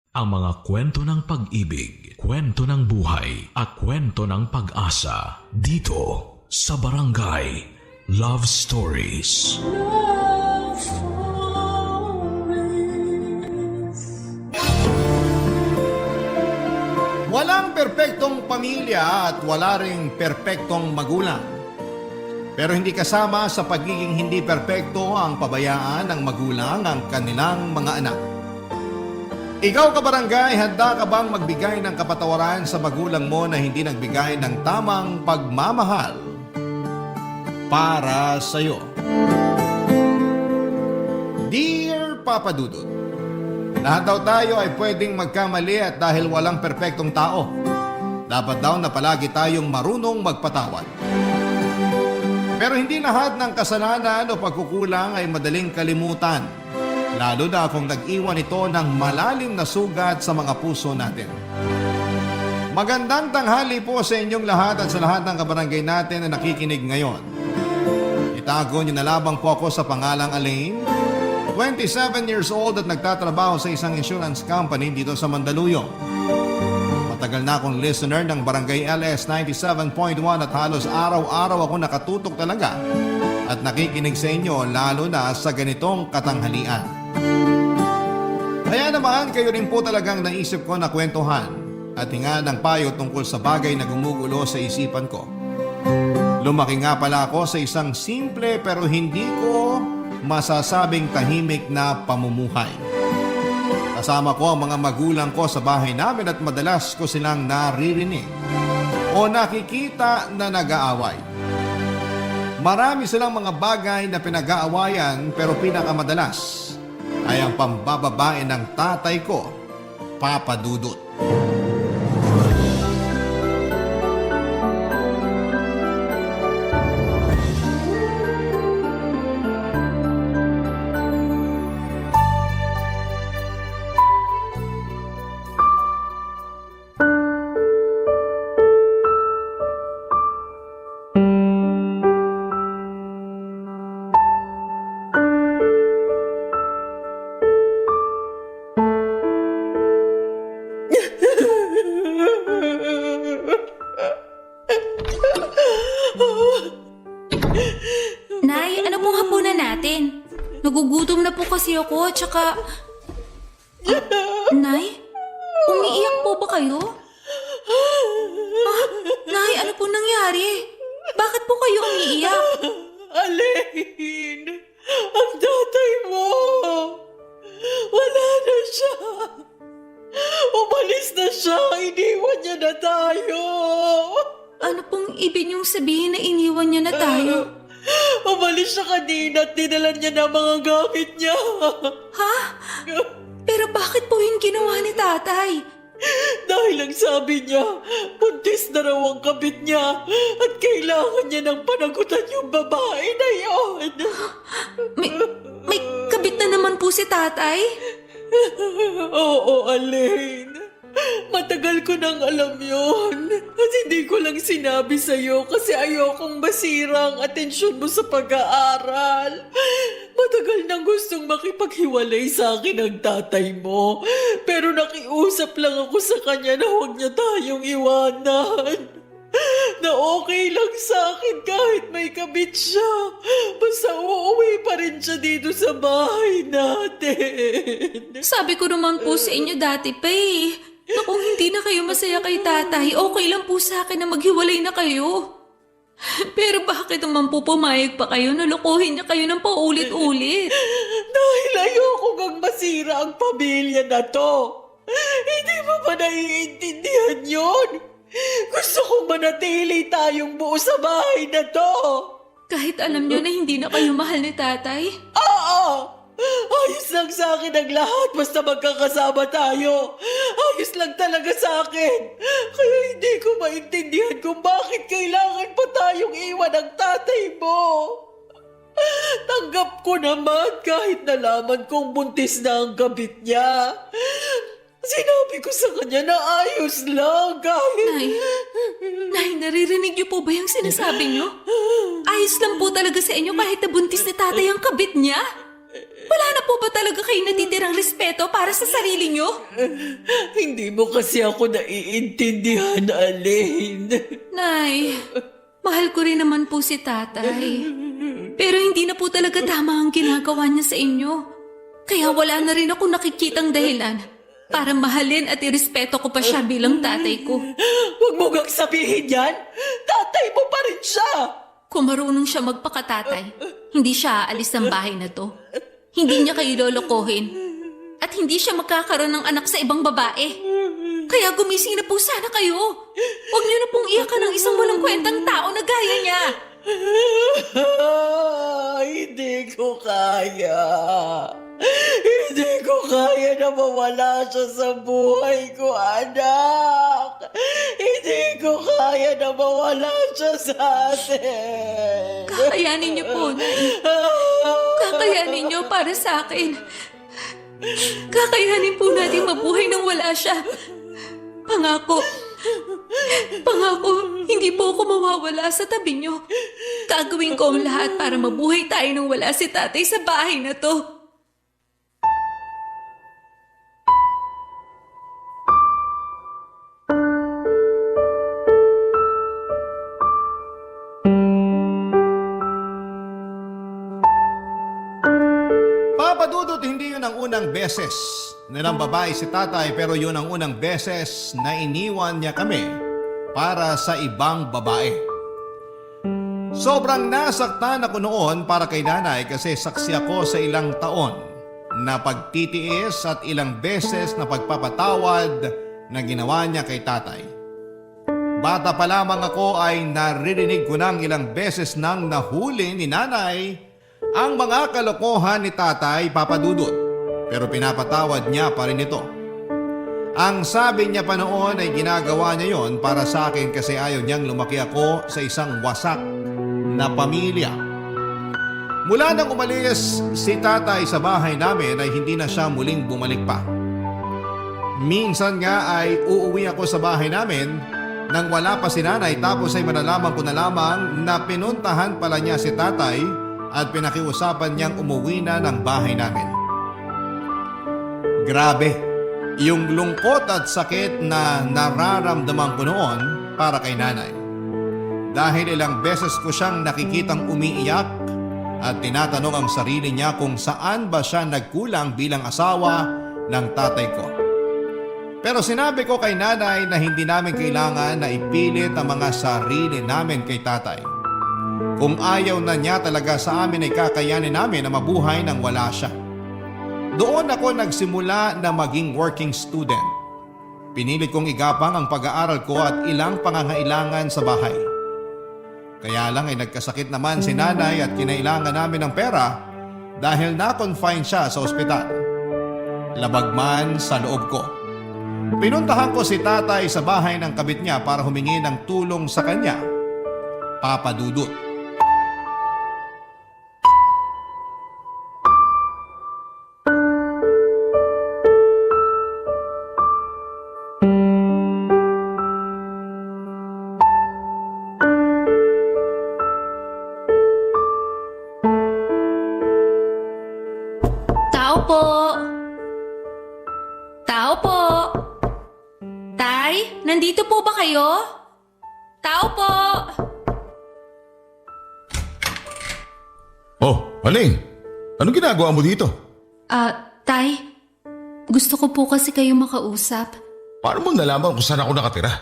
Ang mga kwento ng pag-ibig, kwento ng buhay, at kwento ng pag-asa dito sa Barangay Love Stories. Love Stories. Walang perpektong pamilya at wala ring perpektong magulang. Pero hindi kasama sa pagiging hindi perpekto ang pabayaan ng magulang ang kanilang mga anak. Ikaw kabarangay, handa ka bang magbigay ng kapatawaran sa magulang mo na hindi nagbigay ng tamang pagmamahal para sa iyo? Dear Papa Dudut, lahat daw tayo ay pwedeng magkamali at dahil walang perpektong tao, dapat daw na palagi tayong marunong magpatawad. Pero hindi lahat ng kasalanan o pagkukulang ay madaling kalimutan, lalo na kung nag-iwan ito ng malalim na sugat sa mga puso natin. Magandang tanghali po sa inyong lahat at sa lahat ng kabarangay natin na nakikinig ngayon. Itago niyo na lamang po ako sa pangalang Alain, 27 years old at nagtatrabaho sa isang insurance company dito sa Mandaluyong. Matagal na akong listener ng Barangay LS 97.1 at halos araw-araw ako nakatutok talaga at nakikinig sa inyo lalo na sa ganitong katanghalian. Kaya naman kayo rin po talagang naisip ko na kwentuhan at hinga ng payo tungkol sa bagay na gumugulo sa isipan ko. Lumaki nga pala ako sa isang simple pero hindi ko masasabing tahimik na pamumuhay. Kasama ko ang mga magulang ko sa bahay namin at madalas ko silang naririnig o nakikita na nag-aaway. Marami silang mga bagay na pinag-aawayan pero pinakamadalas ay ang pambababae ng tatay ko, Papa Dudut. Nay, ano pong hapunan natin? Nagugutom na po kasi ako, tsaka... Nay? Umiiyak po ba kayo? Nay, ano pong nangyari? Bakit po kayo umiiyak? Alain! Ang tatay mo! Wala na siya! Umalis na siya! Iniwan niya na tayo! Ano pong ibig niyong sabihin na iniwan niya na tayo? Umalis siya kanina at dinala niya na mga gamit niya! Ha? Pero bakit po yung ginawa ni tatay? Dahil ang sabi niya, buntis na raw ang kabit niya at kailangan niya ng panagutan yung babae na yun. May kabit na naman po si tatay? Oo, Alain. Matagal ko nang alam yun. At hindi ko lang sinabi sa'yo kasi ayokong masira ang atensyon mo sa pag-aaral. Matagal nang gustong makipaghiwalay sa akin ang tatay mo. Pero nakiusap lang ako sa kanya na huwag niya tayong iwanan. Na okay lang sa akin kahit may kabit siya. Basta uuwi pa rin siya dito sa bahay natin. Sabi ko naman po sa inyo dati pa eh. Na kung hindi na kayo masaya kay tatay, okay lang po sa akin na maghiwalay na kayo. Pero bakit naman po pumayag pa kayo na lokohin niya kayo ng paulit-ulit? Dahil ayoko kang masira ang pamilya na to. Hindi mo ba naiintindihan yun? Gusto kong manatili tayong buo sa bahay na to. Kahit alam niyo na hindi na kayo mahal ni tatay? Oo! Ayos lang sa akin ang lahat basta magkakasama tayo. Ayos lang talaga sa akin. Kaya hindi ko maintindihan kung bakit kailangan pa tayong iwan ang tatay mo. Tanggap ko naman kahit nalaman kong buntis na ang kabit niya. Sinabi ko sa kanya na ayos lang kahit... Nay, naririnig niyo po ba yung sinasabi niyo? Ayos lang po talaga sa inyo kahit nabuntis ni tatay ang kabit niya? Wala Wala po ba talaga kayo natitirang respeto para sa sarili nyo? Hindi mo kasi ako naiintindihan, Alin. Nay, mahal ko rin naman po si tatay. Pero hindi na po talaga tama ang ginagawa niya sa inyo. Kaya wala na rin ako nakikitang dahilan para mahalin at irespeto ko pa siya bilang tatay ko. Huwag mo gang sabihin yan. Tatay mo pa rin siya. Kung marunong siya magpakatatay, hindi siya aalis ng bahay na to. Hindi niya kayo lolokohin. At hindi siya magkakaroon ng anak sa ibang babae. Kaya gumising na po sana kayo. Huwag niyo na pong iyakan ng isang walang kwentang tao na gaya niya. Hindi ko kaya. Hindi ko kaya na mawala siya sa buhay ko, anak. Hindi ko kaya na mawala siya sa atin. Kakayanin niyo po, Nay. Kakayanin niyo para sa akin. Kakayanin po natin mabuhay nang wala siya. Pangako. Pangako, hindi po ako mawawala sa tabi niyo. Gagawin ko ang lahat para mabuhay tayo nang wala si tatay sa bahay na to. Papa Dudut, hindi yun ang unang beses na ng babae si tatay, pero yun ang unang beses na iniwan niya kami para sa ibang babae. Sobrang nasaktan ako noon para kay nanay kasi saksi ako sa ilang taon na pagtitiis at ilang beses na pagpapatawad na ginawa niya kay tatay. Bata pa lamang ako ay naririnig ko ng ilang beses nang nahuli ni nanay ang mga kalokohan ni tatay, Papa Dudut, pero pinapatawad niya pa rin ito. Ang sabi niya pa noon ay ginagawa niya yon para sa akin kasi ayaw niyang lumaki ako sa isang wasak na pamilya. Mula nang umalis si tatay sa bahay namin ay hindi na siya muling bumalik pa. Minsan nga ay uuwi ako sa bahay namin nang wala pa si nanay, tapos ay malalaman ko na lamang na pinuntahan pala niya si tatay at pinakiusapan niyang umuwi na ng bahay namin. Grabe, yung lungkot at sakit na nararamdaman ko noon para kay nanay. Dahil ilang beses ko siyang nakikitang umiiyak at tinatanong ang sarili niya kung saan ba siya nagkulang bilang asawa ng tatay ko. Pero sinabi ko kay nanay na hindi namin kailangan na ipilit ang mga sarili namin kay tatay. Kung ayaw na niya talaga sa amin ay kakayanin namin na mabuhay nang wala siya. Doon ako nagsimula na maging working student. Pinilit kong igapang ang pag-aaral ko at ilang pangangailangan sa bahay. Kaya lang ay nagkasakit naman si nanay at kinailangan namin ng pera dahil na-confine siya sa ospital. Labag man sa loob ko. Pinuntahan ko si tatay sa bahay ng kabit niya para humingi ng tulong sa kanya, Papa Dudut. Tao po! Tao po! Tay, nandito po ba kayo? Tao po! Oh, Aling, anong ginagawa mo dito? Tay, gusto ko po kasi kayo makausap. Paano mo nalaman kung saan ako nakatira?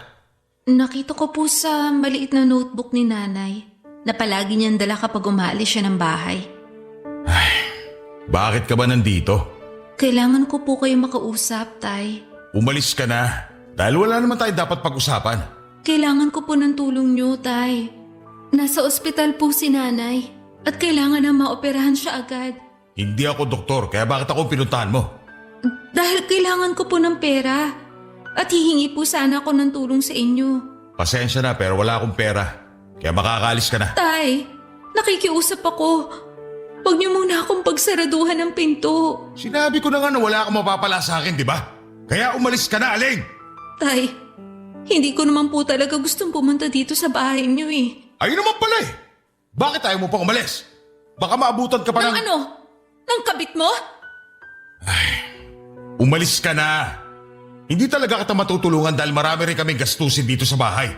Nakita ko po sa maliit na notebook ni nanay na palagi niyang dala kapag umaalis siya ng bahay. Bakit ka ba nandito? Kailangan ko po kayo makausap, Tay. Umalis ka na dahil wala naman tayo dapat pag-usapan. Kailangan ko po ng tulong niyo, Tay. Nasa ospital po si nanay at kailangan na maoperahan siya agad. Hindi ako doktor, kaya bakit ako pinuntahan mo? Dahil kailangan ko po ng pera at hihingi po sana ako ng tulong sa inyo. Pasensya na pero wala akong pera, kaya makakaalis ka na. Tay, nakikiusap ako. Huwag niyo muna akong pagsaraduhan ng pinto. Sinabi ko na nga na wala akong mapapala sa akin, di ba? Kaya umalis ka na, Aling! Tay, hindi ko naman po talaga gustong pumunta dito sa bahay niyo eh. Ayun naman pala eh! Bakit ayaw mo pang umalis? Baka maabutan ka pa ng... Nang ano? Nang kabit mo? Umalis ka na. Hindi talaga kita matutulungan dahil marami rin kaming gastusin dito sa bahay.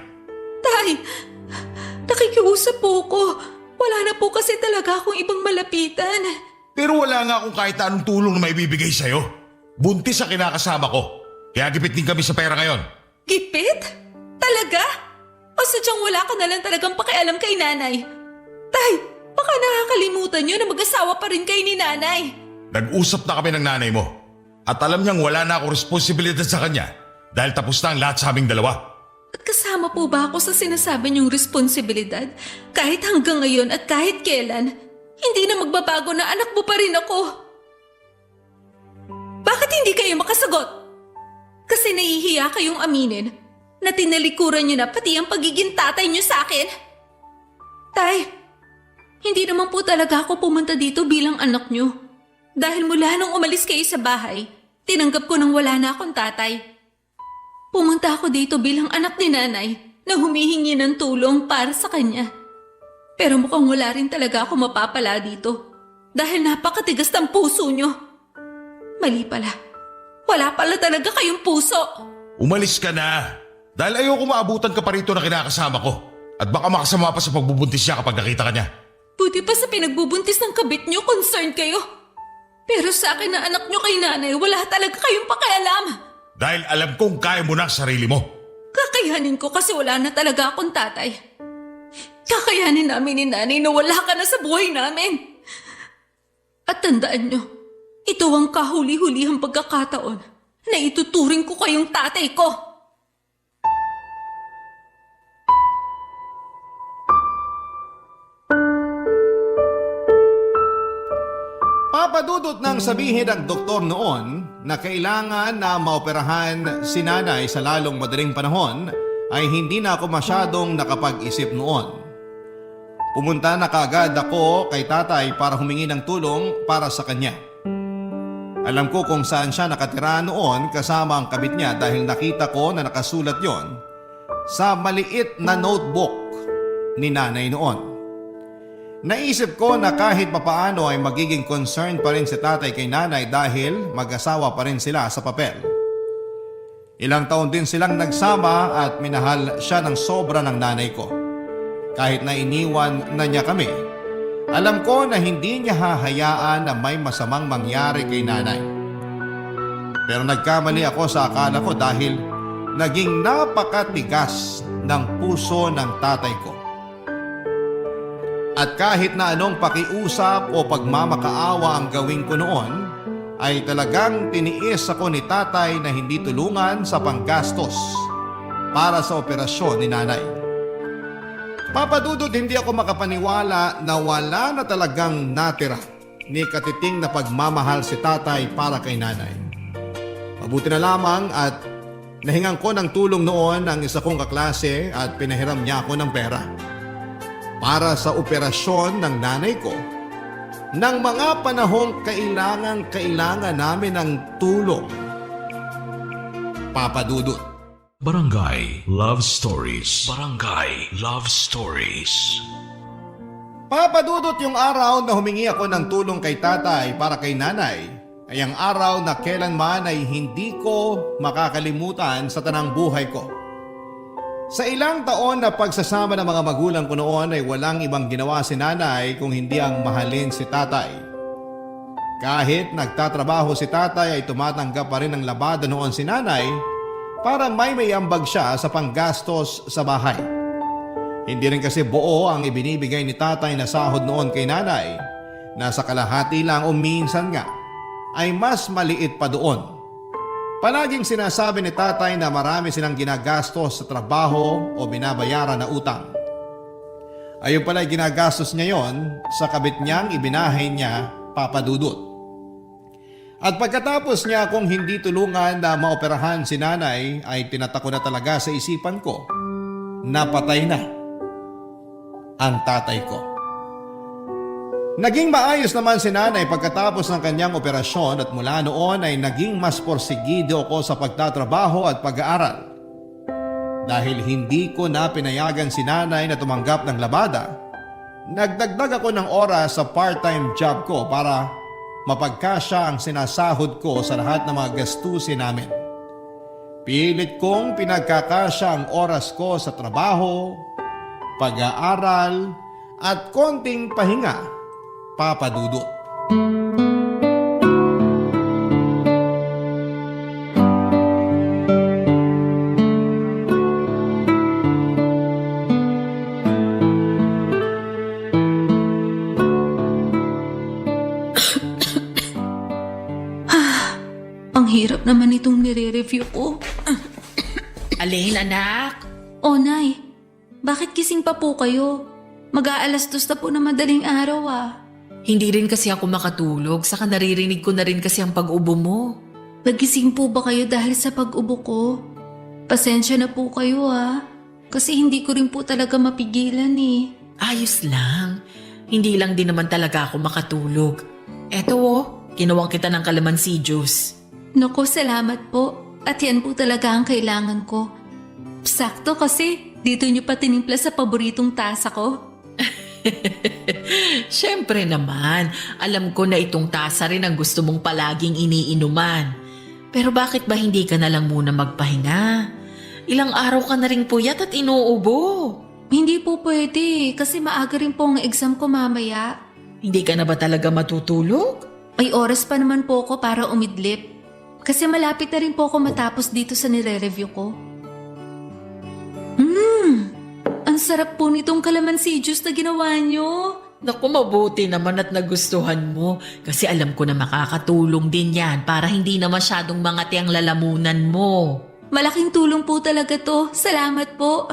Tay, nakikiusap po ko. Wala na po kasi talaga akong ibang malapitan. Pero wala nga akong kahit anong tulong na maibibigay sa'yo. Buntis sa kinakasama ko. Kaya gipit din kami sa pera ngayon. Gipit? Talaga? O sadyang wala ka na lang talagang pakialam kay nanay? Tay, baka nakakalimutan niyo na mag-asawa pa rin kayo ni nanay. Nag-usap na kami ng nanay mo. At alam niyang wala na akong responsibilidad sa kanya dahil tapos na ang lahat sa aming dalawa. At kasama po ba ako sa sinasabi niyong responsibilidad? Kahit hanggang ngayon at kahit kailan, hindi na magbabago na anak mo pa rin ako. Bakit hindi kayo makasagot? Kasi nahihiya kayong aminin na tinalikuran niyo na pati ang pagiging tatay niyo sa akin? Tay, hindi naman po talaga ako pumunta dito bilang anak niyo. Dahil mula nung umalis kayo sa bahay, tinanggap ko nang wala na akong tatay. Pumunta ako dito bilang anak ni nanay na humihingi ng tulong para sa kanya. Pero mukhang wala rin talaga ako mapapala dito dahil napakatigas ng puso niyo. Mali pala. Wala pala talaga kayong puso. Umalis ka na. Dahil ayoko maabutan ka pa rito na kinakasama ko. At baka makasama pa sa pagbubuntis niya kapag nakita ka niya. Buti pa sa pinagbubuntis ng kabit niyo, concerned kayo. Pero sa akin na anak niyo kay nanay, wala talaga kayong pakialam. Dahil alam kong kaya mo na ang sarili mo. Kakayanin ko kasi wala na talaga akong tatay. Kakayanin namin ni nanay na wala ka na sa buhay namin. At tandaan niyo, ito ang kahuli-hulihang pagkakataon na ituturing ko kayong tatay ko. Papadudot nang sabihin ng doktor noon na kailangan na maoperahan si nanay sa lalong madaling panahon ay hindi na ako masyadong nakapag-isip noon. Pumunta na kaagad ako kay tatay para humingi ng tulong para sa kanya. Alam ko kung saan siya nakatira noon kasama ang kabit niya dahil nakita ko na nakasulat yon sa maliit na notebook ni nanay noon. Naisip ko na kahit papaano ay magiging concern pa rin si tatay kay nanay dahil mag-asawa pa rin sila sa papel. Ilang taon din silang nagsama at minahal siya ng sobra ng nanay ko. Kahit na iniwan na niya kami, alam ko na hindi niya hahayaan na may masamang mangyari kay nanay. Pero nagkamali ako sa akala ko dahil naging napakatigas ng puso ng tatay ko. At kahit na anong pakiusap o pagmamakaawa ang gawin ko noon, ay talagang tiniis ako ni tatay na hindi tulungan sa panggastos para sa operasyon ni nanay. Papadudod, hindi ako makapaniwala na wala na talagang natira ni katiting na pagmamahal si tatay para kay nanay. Mabuti na lamang at nahingan ko ng tulong noon ang isa kong kaklase at pinahiram niya ako ng pera para sa operasyon ng nanay ko ng mga panahong kailangan namin ng tulong. Papadudot. Barangay Love Stories. Barangay Love Stories. Papadudot, yung araw na humingi ako ng tulong kay tatay para kay nanay ay ang araw na kailanman ay hindi ko makakalimutan sa tanang buhay ko. Sa ilang taon na pagsasama ng mga magulang ko noon ay walang ibang ginawa si nanay kung hindi ang mahalin si tatay. Kahit nagtatrabaho si tatay ay tumatanggap pa rin ng labada noon si nanay para may ambag siya sa panggastos sa bahay. Hindi rin kasi buo ang ibinibigay ni tatay na sahod noon kay nanay, na sa kalahati lang o minsan nga ay mas maliit pa doon. Palaging sinasabi ni tatay na marami silang ginagastos sa trabaho o binabayaran na utang. Ayun pala ginagastos niya yon sa kabit niyang ibinahay niya, Papadudot. At pagkatapos niya akong hindi tulungan na maoperahan si nanay ay tinatako na talaga sa isipan ko na patay na ang tatay ko. Naging maayos naman si nanay pagkatapos ng kanyang operasyon at mula noon ay naging mas porsigido ako sa pagtatrabaho at pag-aaral. Dahil hindi ko na pinayagan si nanay na tumanggap ng labada, nagdagdag ako ng oras sa part-time job ko para mapagkasya ang sinasahod ko sa lahat ng mga gastusin namin. Pilit kong pinagkakasya ang oras ko sa trabaho, pag-aaral, at konting pahinga, Papa Dudut. Ang hirap naman itong nire-review ko. Alin, anak? Oh, Nay, bakit gising pa po kayo? Mag-aalas 2 na po na madaling araw ah. Hindi rin kasi ako makatulog, saka naririnig ko na rin kasi ang pag-ubo mo. Nagising po ba kayo dahil sa pag-ubo ko? Pasensya na po kayo ah. Kasi hindi ko rin po talaga mapigilan eh. Ayos lang. Hindi lang din naman talaga ako makatulog. Eto oh, kinuwang kita ng calamansi juice. Naku, salamat po. At yan po talaga ang kailangan ko. Sakto kasi dito niyo pa tinimpla sa paboritong tasa ko. Siyempre naman, alam ko na itong tasa rin ang gusto mong palaging iniinuman. Pero bakit ba hindi ka na lang muna magpahinga? Ilang araw ka na rin puyat at inuubo. Hindi po pwede kasi maaga rin po ang exam ko mamaya. Hindi ka na ba talaga matutulog? May oras pa naman po ako para umidlip. Kasi malapit na rin po ako matapos dito sa nire-review ko. Ang sarap po nitong calamansi juice na ginawa nyo. Naku, mabuti naman at nagustuhan mo. Kasi alam ko na makakatulong din yan para hindi na masyadong mangati ang lalamunan mo. Malaking tulong po talaga to. Salamat po.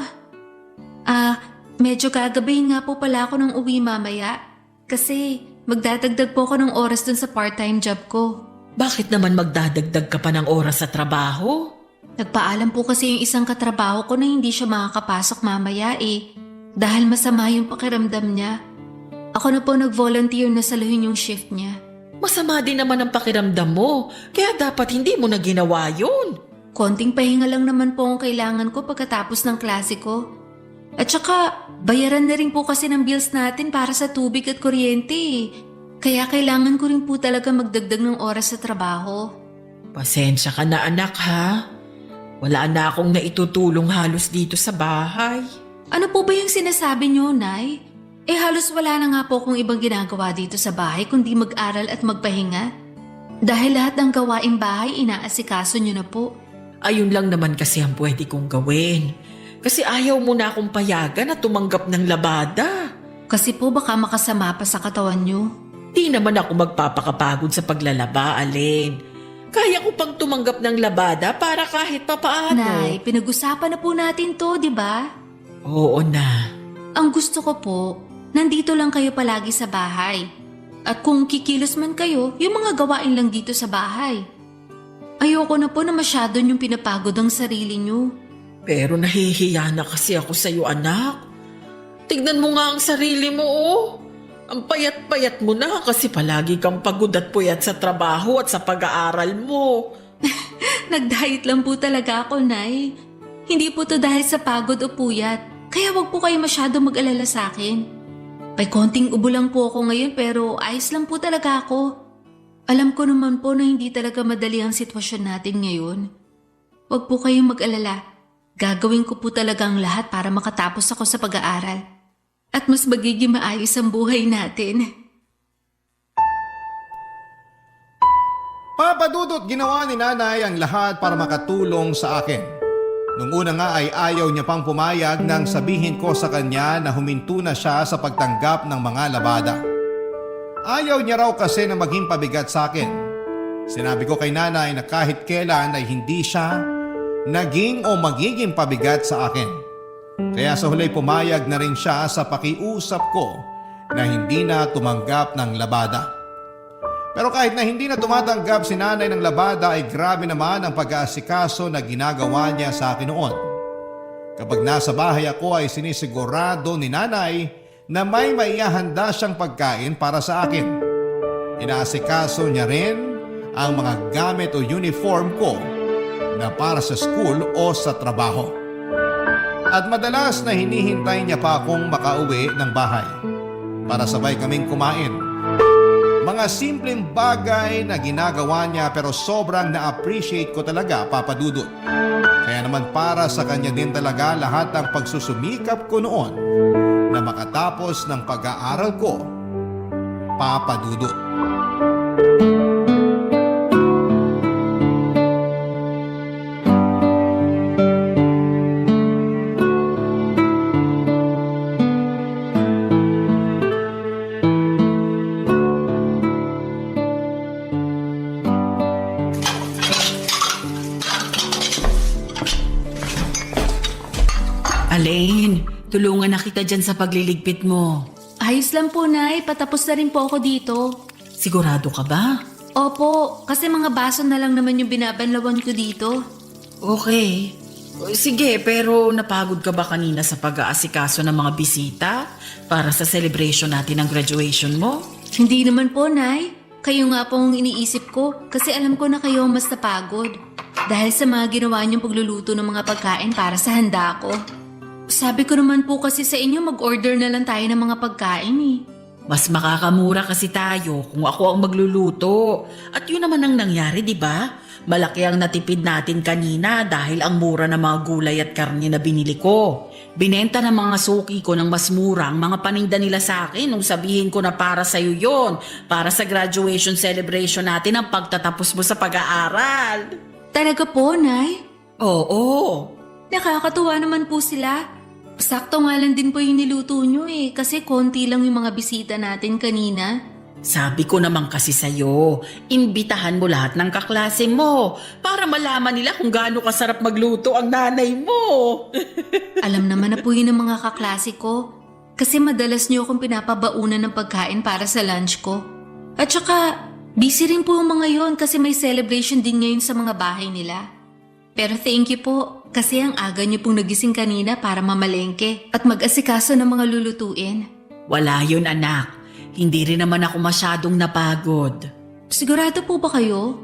Medyo gagabahin nga po pala ako ng uwi mamaya. Kasi magdadagdag po ako ng oras dun sa part-time job ko. Bakit naman magdadagdag ka pa ng oras sa trabaho? Nagpaalam po kasi yung isang katrabaho ko na hindi siya makakapasok mamaya eh. Dahil masama yung pakiramdam niya. Ako na po nag-volunteer na saluhin yung shift niya. Masama din naman ang pakiramdam mo. Kaya dapat hindi mo na ginawa yun. Konting pahinga lang naman po ang kailangan ko pagkatapos ng klase ko. At saka, bayaran na rin po kasi ng bills natin para sa tubig at kuryente eh. Kaya kailangan ko rin po talaga magdagdag ng oras sa trabaho. Pasensya ka na anak ha. Wala na akong naitutulong halos dito sa bahay. Ano po ba yung sinasabi niyo, Nay? Halos wala na nga po akong ibang ginagawa dito sa bahay kundi mag-aral at magpahinga. Dahil lahat ng gawaing bahay inaasikaso niyo na po. Ayun lang naman kasi ang pwede kong gawin. Kasi ayaw mo na akong payagan na tumanggap ng labada. Kasi po baka makasama pa sa katawan niyo. Di naman ako magpapakapagod sa paglalaba, Alin. Kaya ko pang tumanggap ng labada para kahit papaano. Nay, pinag-usapan na po natin to, di ba? Oo na. Ang gusto ko po, nandito lang kayo palagi sa bahay. At kung kikilos man kayo, yung mga gawain lang dito sa bahay. Ayoko na po na masyado niyong pinapagod ang sarili niyo. Pero nahihiya na kasi ako sa'yo, anak. Tignan mo nga ang sarili mo, oh. Ang payat-payat mo na kasi palagi kang pagod at puyat sa trabaho at sa pag-aaral mo. Nag-diet lang po talaga ako, Nay. Hindi po to dahil sa pagod o puyat. Kaya wag po kayo masyado mag-alala sa akin. May konting ubo lang po ako ngayon pero ayos lang po talaga ako. Alam ko naman po na hindi talaga madali ang sitwasyon natin ngayon. Wag po kayong mag-alala. Gagawin ko po talaga ang lahat para makatapos ako sa pag-aaral. At mas magiging maayos ang buhay natin. Papa Dudut, ginawa ni Nanay ang lahat para makatulong sa akin. Nung una nga ay ayaw niya pang pumayag nang sabihin ko sa kanya na huminto na siya sa pagtanggap ng mga labada. Ayaw niya raw kasi na maging pabigat sa akin. Sinabi ko kay Nanay na kahit kailan ay hindi siya naging o magiging pabigat sa akin. Kaya sa huli pumayag na rin siya sa pakiusap ko na hindi na tumanggap ng labada. Pero kahit na hindi na tumatanggap si Nanay ng labada ay grabe naman ang pag-aasikaso na ginagawa niya sa akin noon. Kapag nasa bahay ako ay sinisigurado ni Nanay na may maihahanda siyang pagkain para sa akin. Inaasikaso niya rin ang mga gamit o uniform ko na para sa school o sa trabaho. At madalas na hinihintay niya pa akong makauwi ng bahay para sabay kaming kumain. Mga Mga simpleng bagay na ginagawa niya pero sobrang na-appreciate ko talaga, Papa Dudut. Kaya naman para sa kanya din talaga lahat ng pagsusumikap ko noon na makatapos ng pag-aaral ko, Papa Dudut. Alain, tulungan na kita dyan sa pagliligpit mo. Ayos lang po, Nay. Patapos na rin po ako dito. Sigurado ka ba? Opo, kasi mga baso na lang naman yung binabanlawan ko dito. Okay. Sige, pero napagod ka ba kanina sa pag-aasikaso ng mga bisita para sa celebration natin ng graduation mo? Hindi naman po, Nay. Kayo nga po ang iniisip ko kasi alam ko na kayo ang mas napagod. Dahil sa mga ginawa niyong pagluluto ng mga pagkain para sa handa ko. Sabi ko naman po kasi sa inyo mag-order na lang tayo ng mga pagkain eh. Mas makakamura kasi tayo kung ako ang magluluto. At yun naman ang nangyari, di ba? Malaki ang natipid natin kanina dahil ang mura ng mga gulay at karne na binili ko. Binenta ng mga suki ko ng mas mura ang mga paninda nila sa akin nung sabihin ko na para sa'yo yon, para sa graduation celebration natin ang pagtatapos mo sa pag-aaral. Talaga po, Nay? Oo. Nakakatuwa naman po sila. Sakto nga lang din po yung niluto nyo eh kasi konti lang yung mga bisita natin kanina. Sabi ko naman kasi sa'yo, imbitahan mo lahat ng kaklase mo para malaman nila kung gaano kasarap magluto ang nanay mo. Alam naman na po yun ng mga kaklase ko kasi madalas nyo akong pinapabaunan ng pagkain para sa lunch ko. At saka, busy rin po yung mga yon kasi may celebration din ngayon sa mga bahay nila. Pero thank you po kasi ang aga nyo pong nagising kanina para mamalengke at mag-asikaso ng mga lulutuin. Wala yun, anak. Hindi rin naman ako masyadong napagod. Sigurado po ba kayo?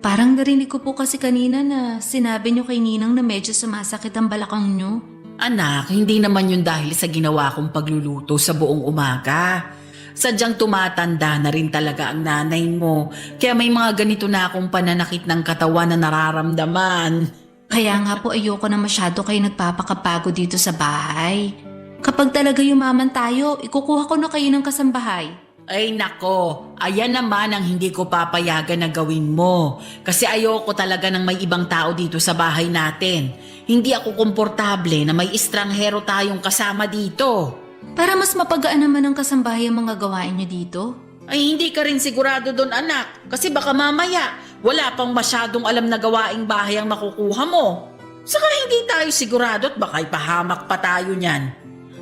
Parang narinig ko po kasi kanina na sinabi nyo kay Ninang na medyo sumasakit ang balakang nyo. Anak, hindi naman yun dahil sa ginawa kong pagluluto sa buong umaga. Sadyang tumatanda na rin talaga ang nanay mo. Kaya may mga ganito na akong pananakit ng katawan na nararamdaman. Kaya nga po ayoko na masyado kayo nagpapakapagod dito sa bahay. Kapag talaga yumaman tayo, ikukuha ko na kayo ng kasambahay. Ay nako, ayan naman ang hindi ko papayagan na gawin mo. Kasi ayoko talaga ng may ibang tao dito sa bahay natin. Hindi ako komportable na may estranghero tayong kasama dito. Para mas mapagaan naman ang kasambahay ang mga gawain niyo dito. Ay hindi ka rin sigurado doon, anak. Kasi baka mamaya wala pang masyadong alam na gawaing bahay ang makukuha mo. Saka hindi tayo sigurado at baka ipahamak pa tayo niyan.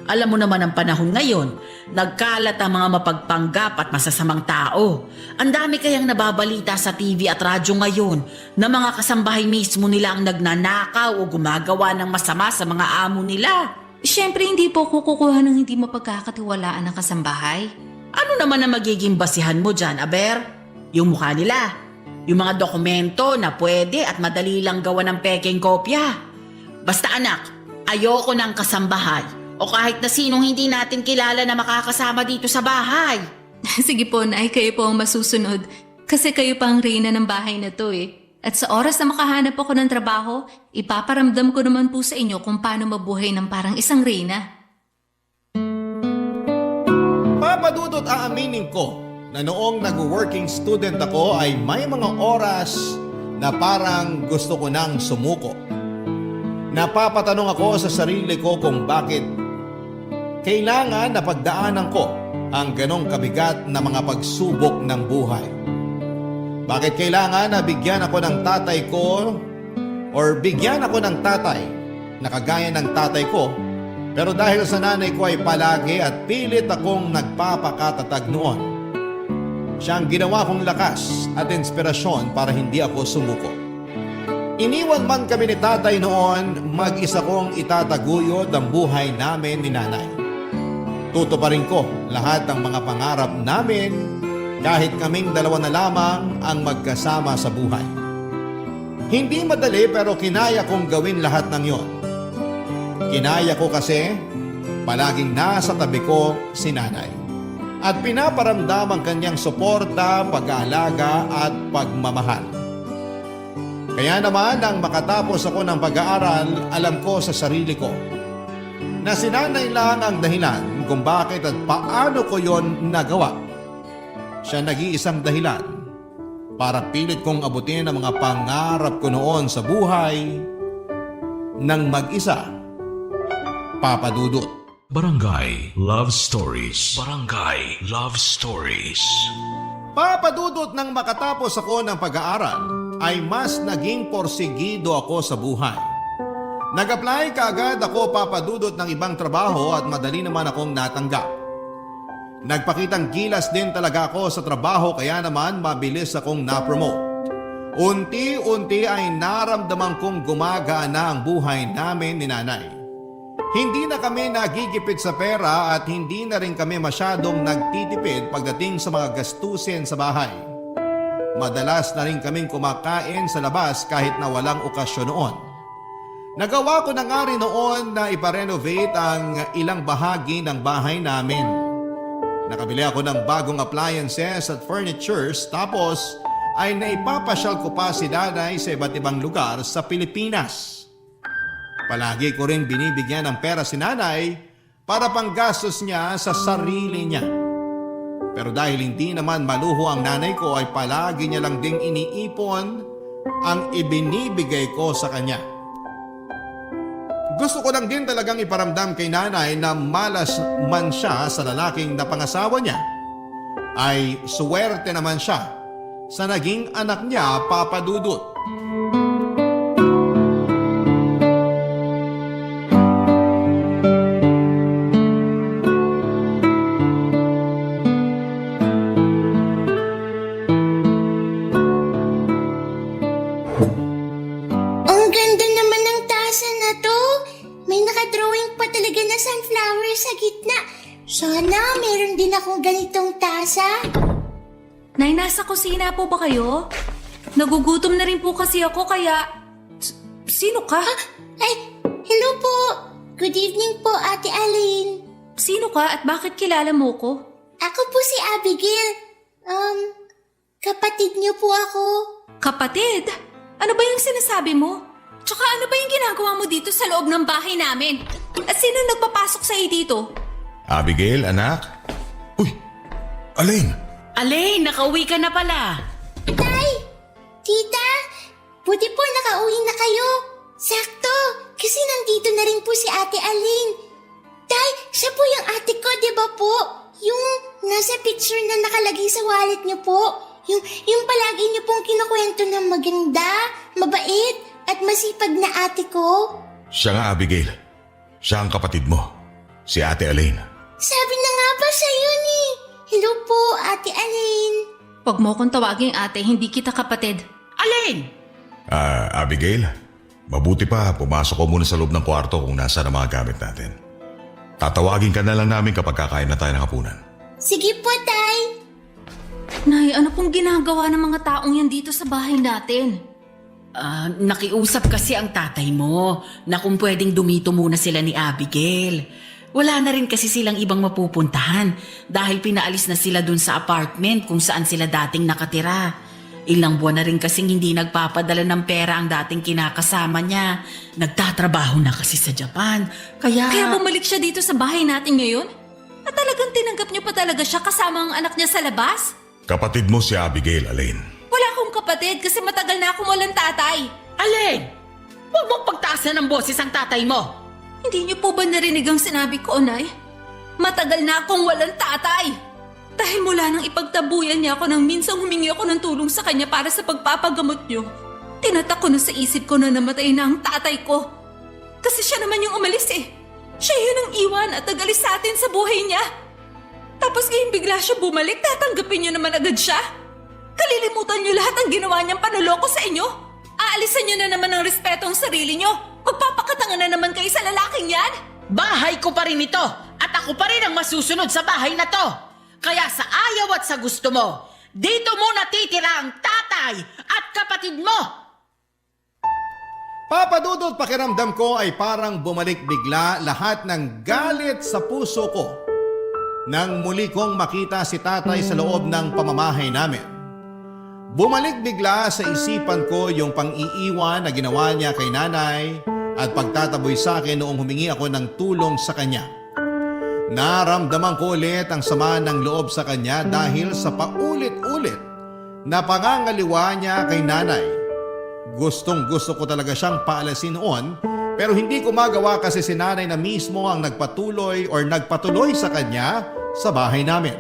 Alam mo naman ang panahon ngayon, nagkalat ang mga mapagpanggap at masasamang tao. Ang dami kayang nababalita sa TV at radyo ngayon na mga kasambahay mismo nila ang nagnanakaw o gumagawa ng masama sa mga amo nila. Siyempre hindi po kukuha ng hindi mapagkakatiwalaan ng kasambahay. Ano naman ang magiging basihan mo dyan, Aber? Yung mukha nila. Yung mga dokumento na pwede at madali lang gawa ng pekeng kopya. Basta anak, ayoko ng kasambahay o kahit na sinong hindi natin kilala na makakasama dito sa bahay. Sige po, Nay, kayo po ang masusunod. Kasi kayo pa ang reyna ng bahay na to eh. At sa oras na makahanap ako ng trabaho, ipaparamdam ko naman po sa inyo kung paano mabuhay ng parang isang reyna. Papa Dudut, aaminin ko na noong nag-working student ako ay may mga oras na parang gusto ko nang sumuko. Napapatanong ako sa sarili ko kung bakit kailangan na pagdaanan ko ang ganong kabigat na mga pagsubok ng buhay. Bakit kailangan na bigyan ako ng tatay ko or bigyan ako ng tatay na kagaya ng tatay ko, pero dahil sa nanay ko ay palagi at pilit akong nagpapakatatag noon. Siya ang ginawa kong lakas at inspirasyon para hindi ako sumuko. Iniwan man kami ni tatay noon, mag-isa kong itataguyod ang buhay namin ni nanay. Tutuparin ko lahat ng mga pangarap namin kahit kaming dalawa na lamang ang magkasama sa buhay. Hindi madali pero kinaya kong gawin lahat ng yon. Kinaya ko kasi palaging nasa tabi ko si nanay. at pinaparamdam ang kanyang suporta, pag-aalaga at pagmamahal. Kaya naman nang makatapos ako ng pag-aaral, alam ko sa sarili ko na si nanay lang ang dahilan kung bakit at paano ko yon nagawa. Siya nag-iisang dahilan para pilit kong abutin ang mga pangarap ko noon sa buhay ng mag-isa. Papa Dudut. Barangay Love Stories. Barangay Love Stories. Papadudot nang makatapos ako ng pag-aaral ay mas naging porsigido ako sa buhay. Nag-apply kaagad ako papadudot ng ibang trabaho at madali naman akong natanggap. Nagpakitang gilas din talaga ako sa trabaho kaya naman mabilis akong na-promote. Unti-unti ay naramdaman kong gumagana ang buhay namin ni nanay. Hindi na kami nagigipit sa pera at hindi na rin kami masyadong nagtitipid pagdating sa mga gastusin sa bahay. Madalas na rin kaming kumakain sa labas kahit na walang okasyon noon. Nagawa ko na nga rin noon na iparenovate ang ilang bahagi ng bahay namin. Nakabili ako ng bagong appliances at furnitures tapos ay naipapasyal ko pa si nanay sa iba't ibang lugar sa Pilipinas. Palagi ko rin binibigyan ng pera si nanay para panggastos niya sa sarili niya. Pero dahil hindi naman maluho ang nanay ko ay palagi niya lang ding iniipon ang ibinibigay ko sa kanya. Gusto ko lang din talagang iparamdam kay nanay na malas man siya sa lalaking napangasawa niya, ay suwerte naman siya sa naging anak niya, Papa Dudut. Ang ganda naman ng tasa na to. May nakadrawing pa talaga na sunflower sa gitna. Sana meron din akong ganitong tasa. Nay, nasa kusina po ba kayo? Nagugutom na rin po kasi ako kaya... Sino ka? Ay, hello po. Good evening po, Ate Aline. Sino ka at bakit kilala mo ko? Ako po si Abigail. Kapatid niyo po ako. Kapatid? Ano ba yung sinasabi mo? Tsaka ano ba yung ginagawa mo dito sa loob ng bahay namin? At sino nagpapasok sa'yo dito? Abigail, anak? Uy, Alain! Alain, nakauwi ka na pala. Tay! Tita! Buti po nakauwi na kayo. Sakto, kasi nandito na rin po si Ate Aline. Tay, siya po yung ate ko, di ba po? Yung nasa picture na nakalagay sa wallet niyo po. Yung palagi niyo pong kinukwento na maganda, mabait, at masipag na ate ko. Siya nga, Abigail. Siya ang kapatid mo, si Ate Alain. Sabi na nga ba sa'yo ni? Hello po, Ate Aline. Huwag mo akong tawaging ate, hindi kita kapatid. Alain! Abigail, mabuti pa pumasok ko muna sa loob ng kwarto kung nasa ang mga gamit natin. Tatawagin ka na lang namin kapag kakain na tayo ng hapunan. Sige po, Tay. Nay, ano pong ginagawa ng mga taong yan dito sa bahay natin? Nakiusap kasi ang tatay mo na kung pwedeng dumito muna sila ni Abigail. Wala na rin kasi silang ibang mapupuntahan dahil pinaalis na sila dun sa apartment kung saan sila dating nakatira. Ilang buwan na rin kasing hindi nagpapadala ng pera ang dating kinakasama niya. Nagtatrabaho na kasi sa Japan. Kaya bumalik siya dito sa bahay natin ngayon? At talagang tinanggap niyo pa talaga siya kasama ang anak niya sa labas? Kapatid mo si Abigail, Alain. Wala akong kapatid kasi matagal na akong walang tatay. Alain! Huwag mong pagtaasan ng boses ang tatay mo! Hindi niyo po ba narinig ang sinabi ko, Nay? Matagal na akong walang tatay. Dahil mula nang ipagtabuyan niya ako nang minsang humingi ako ng tulong sa kanya para sa pagpapagamot niyo, tinatak ko na sa isip ko na namatay na ang tatay ko. Kasi siya naman yung umalis eh. Siya yun ang iwan at nagalis sa atin sa buhay niya. Tapos ngayon bigla siya bumalik, tatanggapin niyo naman agad siya. Kalilimutan niyo lahat ang ginawa niyang panuloko sa inyo. Aalisan niyo na naman ang respeto ang sarili niyo. Magpapakatangan na naman kayo sa lalaking yan. Bahay ko pa rin ito at ako pa rin ang masusunod sa bahay na to. Kaya sa ayaw at sa gusto mo, dito muna titira ang tatay at kapatid mo. Papa Dudut, pakiramdam ko ay parang bumalik bigla lahat ng galit sa puso ko. nang muli kong makita si tatay sa loob ng pamamahay namin. Bumalik bigla sa isipan ko yung pang-iiwan na ginawa niya kay nanay at pagtataboy sa akin noong humingi ako ng tulong sa kanya. Naramdaman ko ulit ang sama ng loob sa kanya dahil sa paulit-ulit na pangangaliwa niya kay nanay. Gustong gusto ko talaga siyang paalasin noon pero hindi ko magawa kasi si nanay na mismo ang nagpatuloy sa kanya sa bahay namin.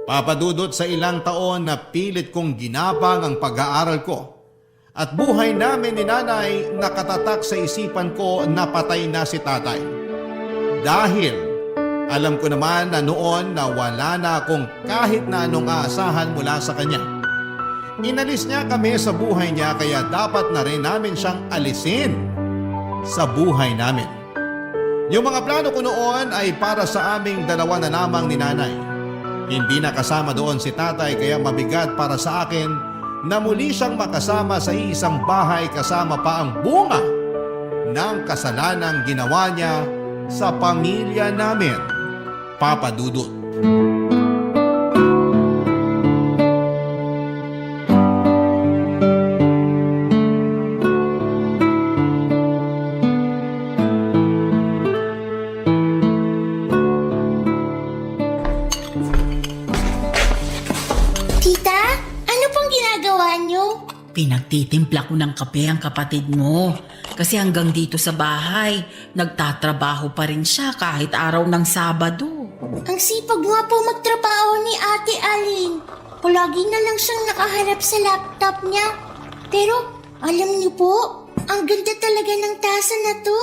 Papadudot sa ilang taon na pilit kong ginapang ang pag-aaral ko at buhay namin ni nanay nakatatak sa isipan ko na patay na si tatay. Dahil alam ko naman na noon na wala na akong kahit na anong aasahan mula sa kanya. Inalis niya kami sa buhay niya kaya dapat na rin namin siyang alisin sa buhay namin. Yung mga plano ko noon ay para sa aming dalawa na lamang ni nanay. Hindi na kasama doon si tatay kaya mabigat para sa akin na muli siyang makasama sa iisang bahay kasama pa ang bunga ng kasalanang ginawa niya sa pamilya namin, Papa Dudut. Tita, ano pong ginagawa niyo? Pinagtitimpla ko ng kape ang kapatid mo. Kasi hanggang dito sa bahay, nagtatrabaho pa rin siya kahit araw ng Sabado. Ang sipag nga po magtrabaho ni Ate Alin. Palagi na lang siyang nakaharap sa laptop niya. Pero, alam niyo po, ang ganda talaga ng tasa na to.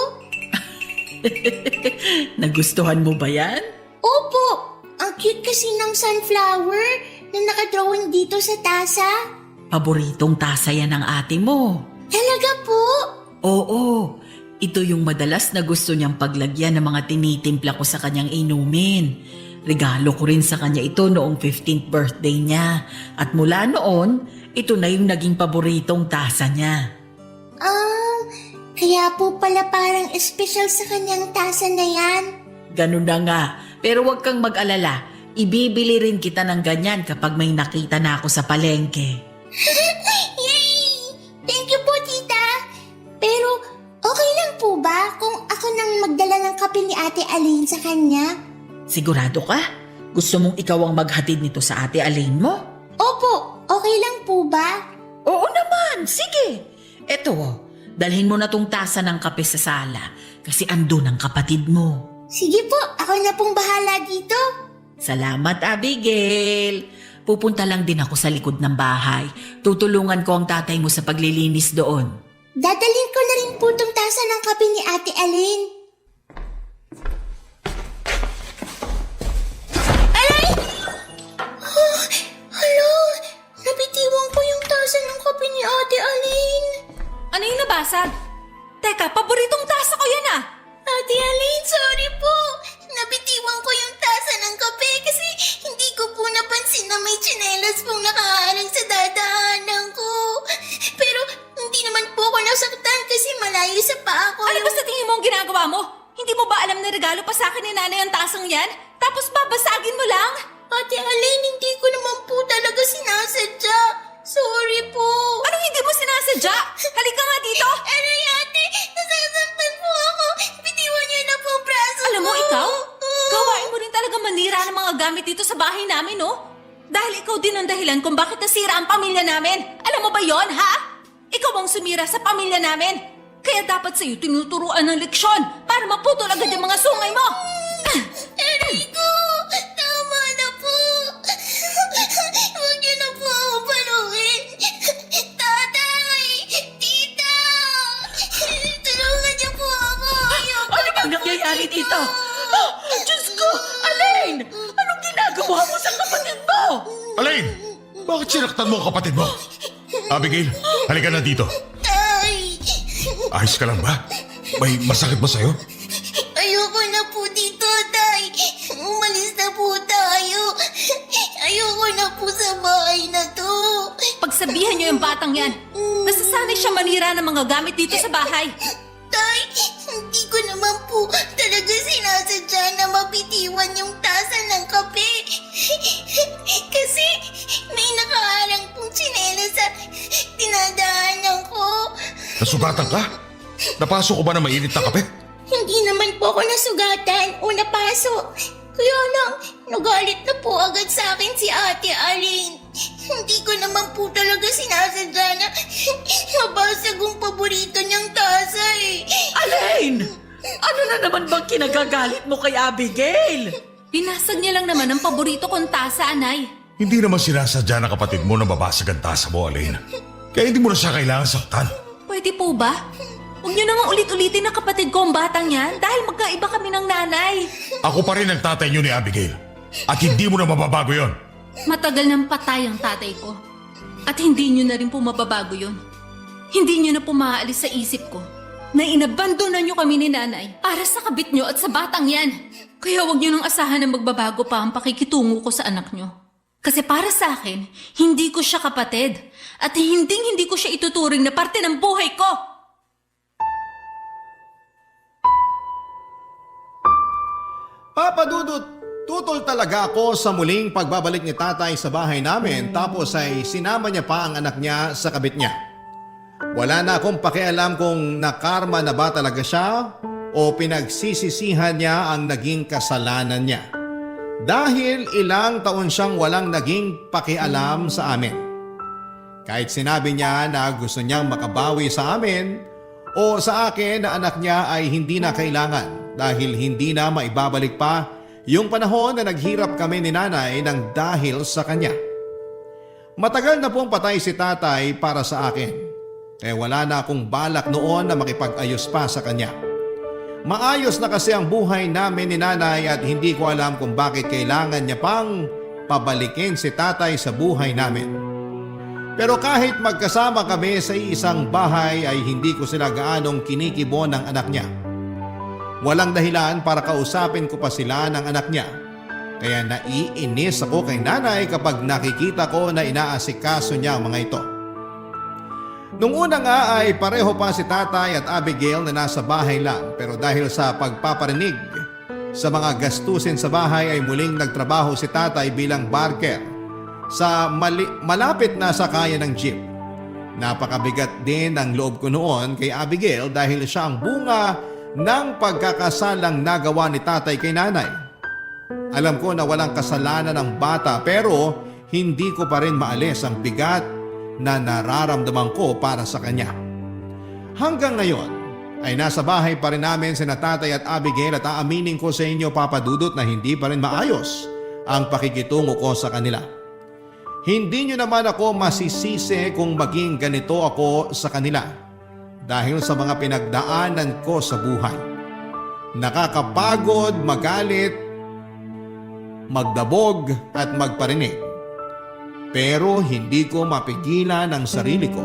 Nagustuhan mo ba yan? Opo, ang cute kasi ng sunflower na nakadrawing dito sa tasa. Paboritong tasa yan ng ate mo. Talaga po? Oo, ito yung madalas na gusto niyang paglagyan ng mga tinitimpla ko sa kanyang inumin. Regalo ko rin sa kanya ito noong 15th birthday niya. At mula noon, ito na yung naging paboritong tasa niya. Kaya po pala parang espesyal sa kanyang tasa na yan. Ganun na nga, pero huwag kang mag-alala. Ibibili rin kita ng ganyan kapag may nakita na ako sa palengke. Yay! Thank you po, tita. Pero, okay lang po ba kung ako nang magdala ng kape ni Ate Aline sa kanya? Sigurado ka? Gusto mong ikaw ang maghatid nito sa Ate Aline mo? Opo, okay lang po ba? Oo naman, sige. Eto, dalhin mo na tong tasa ng kape sa sala kasi andun ang kapatid mo. Sige po, ako na pong bahala dito. Salamat, Abigail. Pupunta lang din ako sa likod ng bahay. Tutulungan ko ang tatay mo sa paglilinis doon. Dadalhin ko na rin po tong tasa ng kape ni Ate Aline. Aray! Oh, hala, nabitiwan ko yung tasa ng kape ni Ate Aline. Ano yung nabasag? Teka, paboritong tasa ko yan ah! Ate Aline, sorry po. Nabitiwan ko yung tasa ng kape kasi hindi ko po napansin na may tsinelas pong nakaharang sa dadaanan ko. Pero hindi naman po ako nasaktan kasi malayo sa paa ko. Ano ba sa tingin mo ang ginagawa mo? Hindi mo ba alam na regalo pa sa akin ni nanay ang tasang yan? Tapos babasagin mo lang? Ate Aline, hindi ko naman po talaga sinasadya. Sorry po. Anong hindi mo sinasadya? Halika nga dito! Aray ate, nasasaktan po ako. Bitiwan niyo na po ang braso Alam mo ko. ikaw, gawain mo rin talaga manira ng mga gamit dito sa bahay namin, no? Dahil ikaw din ang dahilan kung bakit nasira ang pamilya namin. Alam mo ba yon, ha? Ikaw ang sumira sa pamilya namin. Kaya dapat sa'yo tinuturuan ng leksyon para maputol agad yung mga sungay mo. Enrico, tama na po. Huwag niyo na po ako paluin. Tatay, tita, tulungan niyo po ako. Ayoko Ano bang nangyayari dito? Oh, Diyos ko! Alain! Anong ginagawa mo sa kapatid mo? Alain! Bakit sinaktan mo ang kapatid mo? Abigail, halika na dito. Tay, Ayos ka lang ba? May masakit ba sa'yo? ayoko na po dito, tay. Umalis na po tayo. Ayoko na po sa bahay na to. Pagsabihan niyo yung batang yan. Nasasanay siya manira ng mga gamit dito sa bahay. Tay, hindi ko naman po talaga sinasadya na mabitiwan yung tasa ng kape. Kasi may nakaharang pong tsinela sa dinadaanan ko. Nasugatan ka? Napasok ko ba na mainit na kape? Hindi naman po ako nasugatan o napaso. Kaya lang, nagalit na po agad sa akin si Ate Aline. Hindi ko naman po talaga sinasadya na mabasag ang paborito niyang tasa eh. Alain! Ano na naman bang kinagagalit mo kay Abigail? Pinasag niya lang naman ang paborito kong tasa, Anay. Hindi naman sinasadya ng kapatid mo na babasag ang tasa mo, Alain. Kaya hindi mo na siya kailangan saktan. Pwede po ba? Huwag niyo naman ulit-ulitin na kapatid ko ang batang yan dahil magkaiba kami ng nanay. Ako pa rin ang tatay niyo ni Abigail. At hindi mo na mababago yon. Matagal nang patay ang tatay ko. At hindi niyo na rin po mababago yon. Hindi niyo na po maaalis sa isip ko na inabandonan niyo kami ni nanay para sa kabit niyo at sa batang yan. Kaya huwag niyo nang asahan na magbabago pa ang pakikitungo ko sa anak niyo. Kasi para sa akin, hindi ko siya kapatid. At hindi ko siya ituturing na parte ng buhay ko. Papa Dudut, tutol talaga ako sa muling pagbabalik ni tatay sa bahay namin tapos ay sinama niya pa ang anak niya sa kabit niya. Wala na akong pakialam kung nakarma na ba talaga siya o pinagsisisihan niya ang naging kasalanan niya. Dahil ilang taon siyang walang naging pakialam sa amin. Kahit sinabi niya na gusto niyang makabawi sa amin o sa akin na anak niya ay hindi na kailangan dahil hindi na maibabalik pa yung panahon na naghirap kami ni nanay ng dahil sa kanya. Matagal na pong patay si tatay para sa akin. Kaya wala na akong balak noon na makipag-ayos pa sa kanya. Maayos na kasi ang buhay namin ni nanay at hindi ko alam kung bakit kailangan niya pang pabalikin si tatay sa buhay namin. Pero kahit magkasama kami sa isang bahay ay hindi ko sila gaanong kinikibo ng anak niya. Walang dahilan para kausapin ko pa sila ng anak niya. Kaya naiinis ako kay nanay kapag nakikita ko na inaasikaso niya ang mga ito. Nung una nga ay pareho pa si tatay at Abigail na nasa bahay lang pero dahil sa pagpaparinig sa mga gastusin sa bahay ay muling nagtrabaho si tatay bilang barker sa malapit na sakayan ng jeep. Napakabigat din ang loob ko noon kay Abigail dahil siya ang bunga ng pagkakasalang nagawa ni tatay kay nanay. Alam ko na walang kasalanan ng bata pero hindi ko pa rin maalis ang bigat na nararamdaman ko para sa kanya. Hanggang ngayon ay nasa bahay pa rin namin sina tatay at Abigail at aaminin ko sa inyo Papa Dudut na hindi pa rin maayos ang pakikitungo ko sa kanila. Hindi nyo naman ako masisisi kung maging ganito ako sa kanila. Dahil sa mga pinagdaanan ko sa buhay. Nakakapagod, magalit, magdabog at magparinig. Pero hindi ko mapigilan ang sarili ko.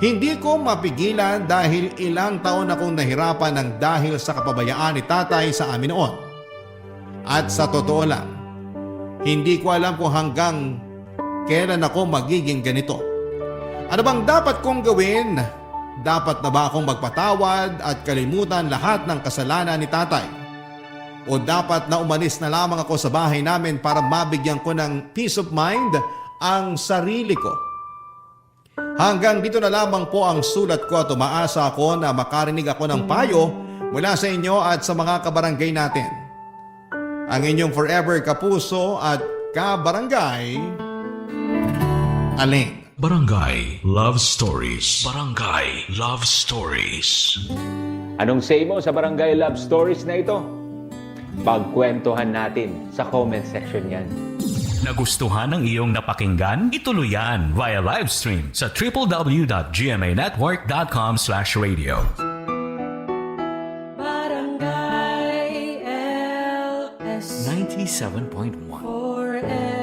Hindi ko mapigilan dahil ilang taon akong nahirapan ng dahil sa kapabayaan ni tatay sa amin noon. At sa totoo lang, hindi ko alam kung hanggang kailan ako magiging ganito. Ano bang dapat kong gawin? Dapat na ba akong magpatawad at kalimutan lahat ng kasalanan ni tatay? O dapat na umalis na lamang ako sa bahay namin para mabigyan ko ng peace of mind ang sarili ko? Hanggang dito na lamang po ang sulat ko at umaasa ako na makarinig ako ng payo mula sa inyo at sa mga kabarangay natin. Ang inyong forever kapuso at kabarangay, Aling. Barangay Love Stories. Barangay Love Stories. Anong say mo sa Barangay Love Stories na ito? Pagkwentuhan natin sa comment section yan. Nagustuhan ng iyong napakinggan? Ituloy yan via live stream sa www.gmanetwork.com/radio. Barangay LS 97.1 forever.